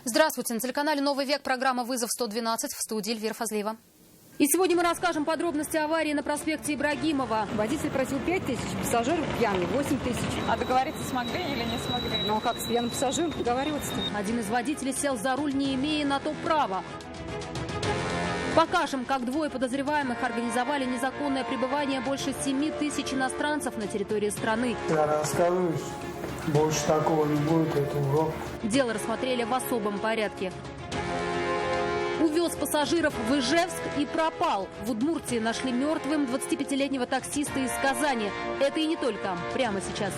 Здравствуйте. На телеканале «Новый век» программа «Вызов 112», в студии Эльвира Фазлиева. И сегодня мы расскажем подробности аварии на проспекте Ибрагимова. Водитель просил 5 тысяч, пассажир пьяный 8 тысяч. А договориться смогли или не смогли? Ну а как с пьяным пассажиром договариваться-то? Один из водителей сел за руль, не имея на то права. Покажем, как двое подозреваемых организовали незаконное пребывание больше 7 тысяч иностранцев на территории страны. Я расскажу, больше такого не будет, это урок. Дело рассмотрели в особом порядке. Увез пассажиров в Ижевск и пропал. В Удмуртии нашли мертвым 25-летнего таксиста из Казани. Это и не только. Прямо сейчас.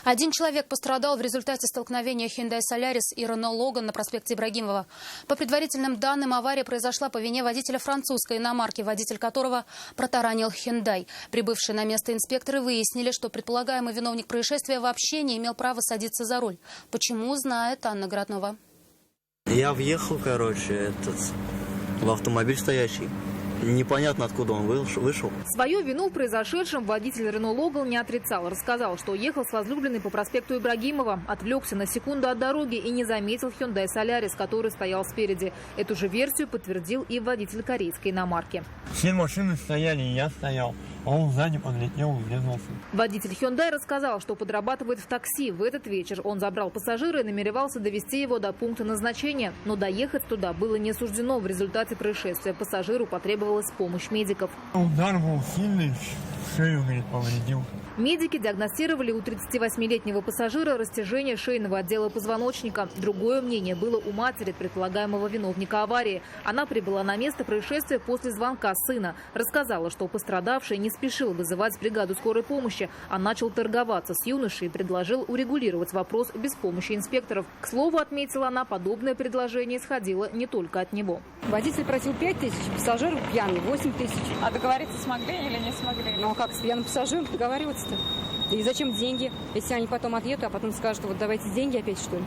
Один человек пострадал в результате столкновения Hyundai Solaris и Renault Logan на проспекте Ибрагимова. По предварительным данным, авария произошла по вине водителя французской иномарки, водитель которого протаранил Hyundai. Прибывшие на место инспекторы выяснили, что предполагаемый виновник происшествия вообще не имел права садиться за руль. Почему, знает Анна Городнова. Я въехал, в автомобиль стоящий. Непонятно, откуда он вышел. Свою вину в произошедшем водитель Renault Logan не отрицал. Рассказал, что ехал с возлюбленной по проспекту Ибрагимова, отвлекся на секунду от дороги и не заметил Hyundai Solaris, который стоял спереди. Эту же версию подтвердил и водитель корейской иномарки. Все машины стояли, и я стоял. Он сзади подлетел и врезался. Водитель Hyundai рассказал, что подрабатывает в такси. В этот вечер он забрал пассажира и намеревался довести его до пункта назначения. Но доехать туда было не суждено. В результате происшествия пассажиру потребовалась помощь медиков. Удар был сильный, шею, повредил. Медики диагностировали у 38-летнего пассажира растяжение шейного отдела позвоночника. Другое мнение было у матери предполагаемого виновника аварии. Она прибыла на место происшествия после звонка сына. Рассказала, что пострадавший не спешил вызывать бригаду скорой помощи, а начал торговаться с юношей и предложил урегулировать вопрос без помощи инспекторов. К слову, отметила она, подобное предложение исходило не только от него. Водитель просил 5 тысяч, пассажир пьяный 8 тысяч. А договориться смогли или не смогли? Ну а как с пьяным пассажиром договариваться-то? И зачем деньги, если они потом отъедут, а потом скажут, вот давайте деньги опять, что ли?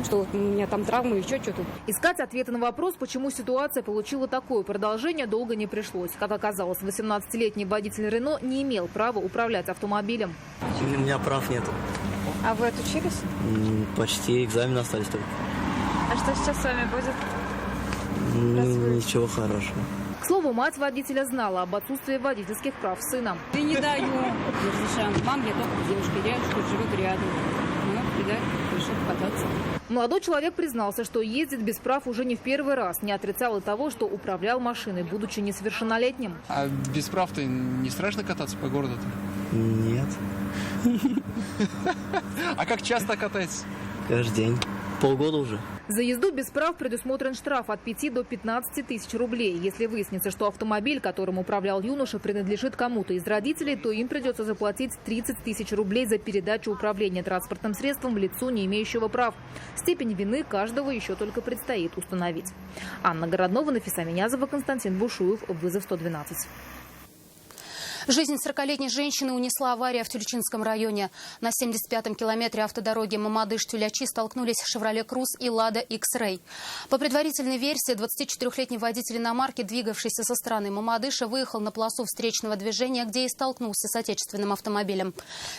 Что вот у меня там травмы, еще что-то. Искать ответы на вопрос, почему ситуация получила такое продолжение, долго не пришлось. Как оказалось, 18-летний водитель Рено не имел права управлять автомобилем. У меня прав нету. А вы отучились? Почти, экзамены остались только. А что сейчас с вами будет? Ничего хорошего. К слову, мать водителя знала об отсутствии водительских прав сына. Я не даю, не разрешаю. Мам, я только девушка, дядюшка живет рядом. Ну, и да, решил покататься. Молодой человек признался, что ездит без прав уже не в первый раз. Не отрицал и того, что управлял машиной, будучи несовершеннолетним. А без прав-то не страшно кататься по городу-то? Нет. А как часто катаетесь? Каждый день. Полгода уже. За езду без прав предусмотрен штраф от 5 до 15 тысяч рублей. Если выяснится, что автомобиль, которым управлял юноша, принадлежит кому-то из родителей, то им придется заплатить 30 тысяч рублей за передачу управления транспортным средством лицу, не имеющего прав. Степень вины каждого еще только предстоит установить. Анна Городнова, Нафиса Минязова, Константин Бушуев. Вызов 112. Жизнь 40-летней женщины унесла авария в Тюльчинском районе. На 75-м километре автодороги Мамадыш-Тюлячи столкнулись «Шевроле Круз» и «Лада Икс-Рей». По предварительной версии, 24-летний водитель иномарки, двигавшийся со стороны Мамадыша, выехал на полосу встречного движения, где и столкнулся с отечественным автомобилем.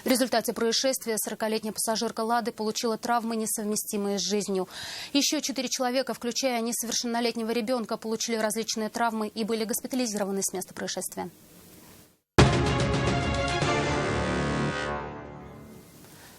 В результате происшествия 40-летняя пассажирка «Лады» получила травмы, несовместимые с жизнью. Еще 4 человека, включая несовершеннолетнего ребенка, получили различные травмы и были госпитализированы с места происшествия.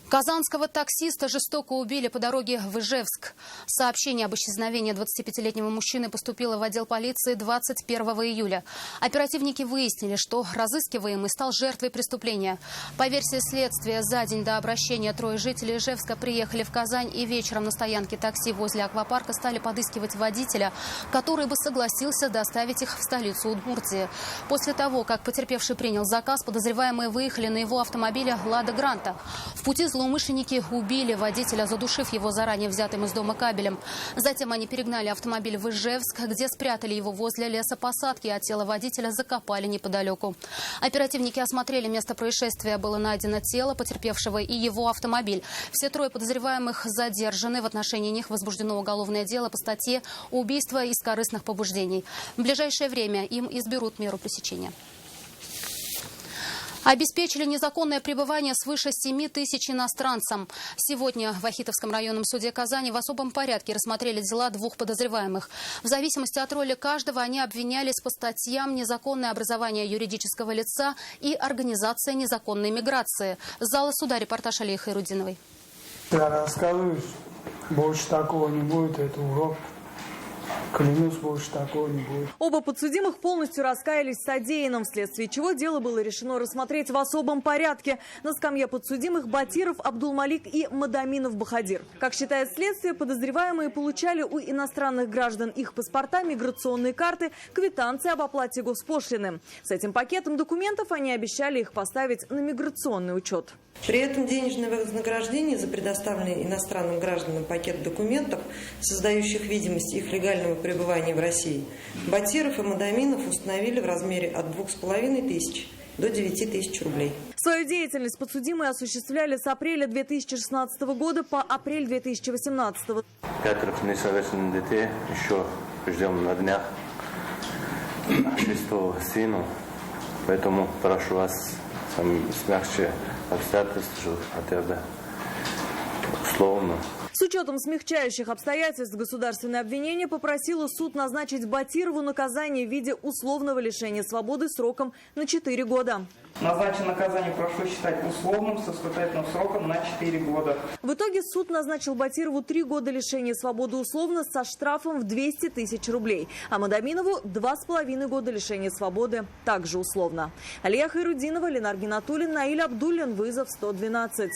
Казанского таксиста жестоко убили по дороге в Ижевск. Сообщение об исчезновении 25-летнего мужчины поступило в отдел полиции 21 июля. Оперативники выяснили, что разыскиваемый стал жертвой преступления. По версии следствия, за день до обращения 3 жителей Ижевска приехали в Казань и вечером на стоянке такси возле аквапарка стали подыскивать водителя, который бы согласился доставить их в столицу Удмуртии. После того, как потерпевший принял заказ, подозреваемые выехали на его автомобиле «Лада Гранта». В пути злоумышленники убили водителя, задушив его заранее взятым из дома кабелем. Затем они перегнали автомобиль в Ижевск, где спрятали его возле лесопосадки, а тело водителя закопали неподалеку. Оперативники осмотрели место происшествия. Было найдено тело потерпевшего и его автомобиль. Все 3 подозреваемых задержаны. В отношении них возбуждено уголовное дело по статье «Убийство из корыстных побуждений». В ближайшее время им изберут меру пресечения. Обеспечили незаконное пребывание свыше 7 тысяч иностранцам. Сегодня в Ахитовском районном суде Казани в особом порядке рассмотрели дела двух подозреваемых. В зависимости от роли каждого они обвинялись по статьям «Незаконное образование юридического лица» и «Организация незаконной миграции». С зала суда репортаж Алии Хайрудиновой. Я рассказываю, больше такого не будет, это урок. Клянусь, больше такого не будет. Оба подсудимых полностью раскаялись в содеянном, вследствие чего дело было решено рассмотреть в особом порядке. На скамье подсудимых Батиров Абдулмалик и Мадаминов Бахадир. Как считает следствие, подозреваемые получали у иностранных граждан их паспорта, миграционные карты, квитанции об оплате госпошлины. С этим пакетом документов они обещали их поставить на миграционный учет. При этом денежное вознаграждение за предоставленный иностранным гражданам пакет документов, создающих видимость их легального пребывания в России, Батиров и Мадаминов установили в размере от 2500 до 9000 рублей. Свою деятельность подсудимые осуществляли с апреля 2016 года по апрель 2018. 5 несовершенных детей еще ждем на днях 6-го сына, поэтому прошу вас смягче обстоятельства хотя бы условно. С учетом смягчающих обстоятельств государственное обвинение попросило суд назначить Батирову наказание в виде условного лишения свободы сроком на 4 года. Назначенное наказание прошу считать условным с испытательным сроком на 4 года. В итоге суд назначил Батирову 3 года лишения свободы условно со штрафом в 200 тысяч рублей, а Мадаминову 2,5 года лишения свободы также условно. Алия Хайрудинова, Ленар Гинатуллин, Наиль Абдуллин, вызов 112.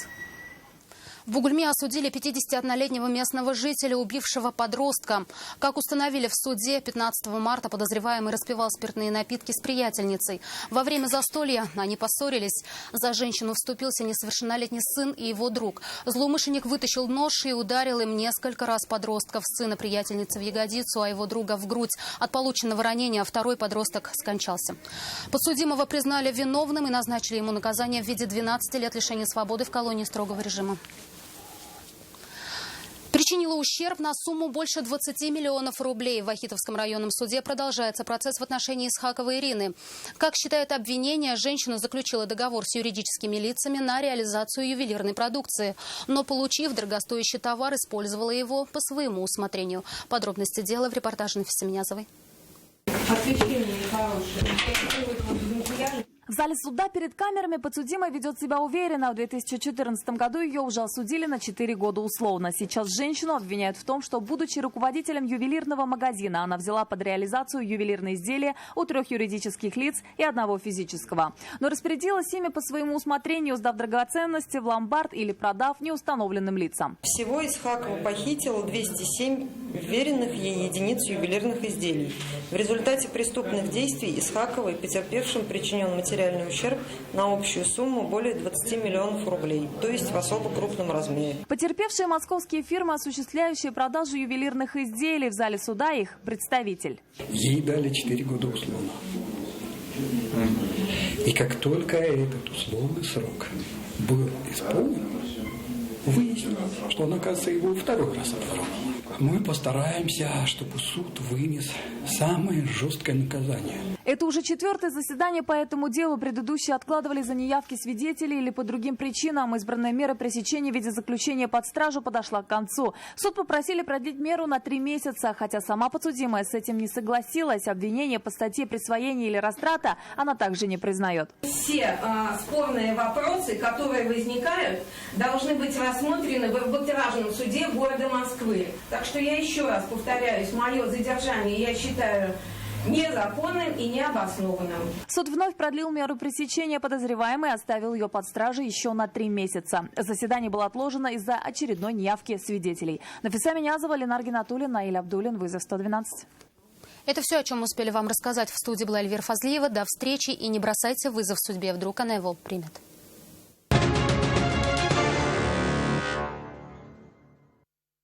В Угульме осудили 51-летнего местного жителя, убившего подростка. Как установили в суде, 15 марта подозреваемый распивал спиртные напитки с приятельницей. Во время застолья они поссорились. За женщину вступился несовершеннолетний сын и его друг. Злоумышленник вытащил нож и ударил им несколько раз подростков. Сына приятельницы в ягодицу, а его друга в грудь. От полученного ранения второй подросток скончался. Подсудимого признали виновным и назначили ему наказание в виде 12 лет лишения свободы в колонии строгого режима. Причинила ущерб на сумму больше 20 миллионов рублей. В Ахитовском районном суде продолжается процесс в отношении Исхаковой Ирины. Как считает обвинение, женщина заключила договор с юридическими лицами на реализацию ювелирной продукции. Но, получив дорогостоящий товар, использовала его по своему усмотрению. Подробности дела в репортаже Нафисы Минязовой. В зале суда перед камерами подсудимая ведет себя уверенно. В 2014 году ее уже осудили на 4 года условно. Сейчас женщину обвиняют в том, что, будучи руководителем ювелирного магазина, она взяла под реализацию ювелирные изделия у 3 юридических лиц и 1 физического. Но распорядилась ими по своему усмотрению, сдав драгоценности в ломбард или продав неустановленным лицам. Всего Исхакова похитила 207 вверенных ей единиц ювелирных изделий. В результате преступных действий Исхаковой потерпевшим причинен материальный ущерб на общую сумму более 20 миллионов рублей, то есть в особо крупном размере. Потерпевшие московские фирмы, осуществляющие продажу ювелирных изделий, в зале суда их представитель. Ей дали 4 года условно. И как только этот условный срок был исполнен, выяснилось, что он, оказывается, его 2-й раз отворил. Мы постараемся, чтобы суд вынес самое жесткое наказание. Это уже 4-е заседание по этому делу. Предыдущие откладывали за неявки свидетелей или по другим причинам. Избранная мера пресечения в виде заключения под стражу подошла к концу. Суд попросили продлить меру на 3 месяца, хотя сама подсудимая с этим не согласилась. Обвинение по статье присвоения или растрата она также не признает. Все спорные вопросы, которые возникают, должны быть рассмотрены в арбитражном суде города Москвы. Так что я еще раз повторяюсь, мое задержание я считаю незаконным и необоснованным. Суд вновь продлил меру пресечения подозреваемой и оставил ее под стражей еще на 3 месяца. Заседание было отложено из-за очередной неявки свидетелей. Нафиса Минязова, Ленар Гинатуллин, Наиль Абдуллин, вызов 112. Это все, о чем успели вам рассказать. В студии была Эльвира Фазлиева. До встречи и не бросайте вызов судьбе. Вдруг она его примет.